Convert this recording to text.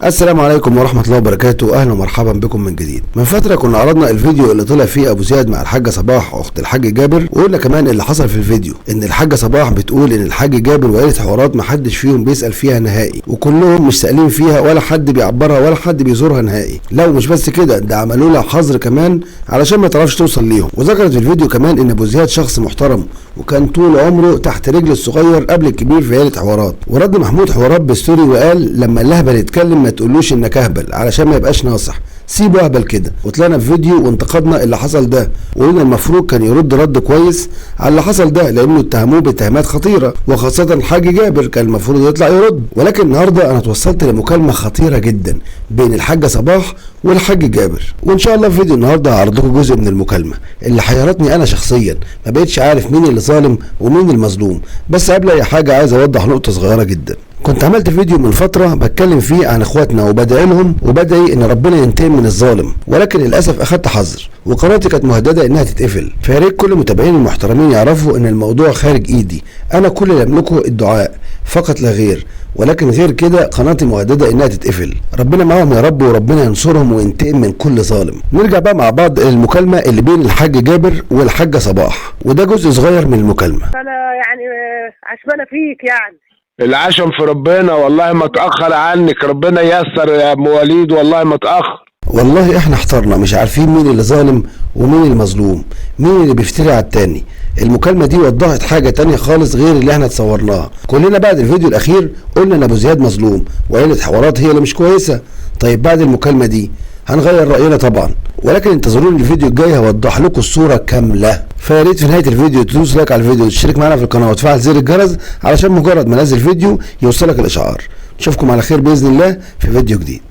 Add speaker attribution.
Speaker 1: السلام عليكم ورحمة الله وبركاته. أهلا ومرحبا بكم من جديد. من فترة كنا عرضنا الفيديو اللي طلع فيه أبو زياد مع الحاجة صباح أخت الحاج جابر، وقلنا كمان اللي حصل في الفيديو إن الحاجة صباح بتقول إن الحاج جابر وقالت حوارات محدش فيهم بيسأل فيها نهائي، وكلهم مش سائلين فيها ولا حد بيعبرها ولا حد بيزورها نهائي. لو مش بس كده، ده عملوا لها حظر كمان علشان ما تعرفش توصل ليهم. وذكرت في الفيديو كمان إن أبو زياد شخص محترم وكان طول عمره تحت رجل الصغير قبل الكبير في عيلة حوارات. ورد محمود حوارات بالستوري وقال لما اللهبل يتكلم ما تقولوش انك اهبل علشان ما يبقاش ناصح، سيبه اهبل كده. وطلعنا في فيديو وانتقدنا اللي حصل ده، وقلنا المفروض كان يرد رد كويس على اللي حصل ده، لانه اتهموه باتهامات خطيره، وخاصه الحاج جابر كان المفروض يطلع يرد. ولكن النهارده انا توصلت لمكالمه خطيره جدا بين الحاجه صباح والحاج جابر، وان شاء الله في فيديو النهارده هعرض لكم جزء من المكالمه اللي حيرتني انا شخصيا، ما بقتش عارف مين اللي ظالم ومين المظلوم. بس قبل اي حاجه عايز اوضح نقطه صغيره جدا. كنت عملت فيديو من فترة بتكلم فيه عن اخواتنا وبدعي لهم وبدعي ان ربنا ينتقم من الظالم، ولكن للاسف اخدت حذر وقناتي كانت مهددة انها تتقفل. فيا ريت كل متابعين المحترمين يعرفوا ان الموضوع خارج ايدي، انا كل اللي املكه الدعاء فقط لا غير، ولكن غير كده قناتي مهددة انها تتقفل. ربنا معاهم يا رب، وربنا ينصرهم وينتقم من كل ظالم. نرجع بقى مع بعض المكالمة اللي بين الحاج جابر والحاجة صباح، وده جزء صغير من المكالمة.
Speaker 2: انا يعني عشمانه فيك يعني.
Speaker 3: العشم في ربنا، والله ما تأخر عنك، ربنا ييسر يا ام وليد، والله ما تأخر.
Speaker 1: والله احنا احترنا، مش عارفين مين اللي ظالم ومين المظلوم، مين اللي بيفتري على التاني. المكالمة دي وضحت حاجة تانية خالص غير اللي احنا تصورناها. كلنا بعد الفيديو الاخير قلنا ان ابو زياد مظلوم وعيلة حوارات هي اللي مش كويسة. طيب بعد المكالمة دي هنغير رأينا طبعا، ولكن انتظروني الفيديو الجاي هوضح لكم الصورة كاملة. فيا ريت في نهاية الفيديو تدوس لايك على الفيديو وتشترك معانا في القناة وتفعل زر الجرس علشان مجرد ما انزل فيديو يوصلك الاشعار. نشوفكم على خير بإذن الله في فيديو جديد.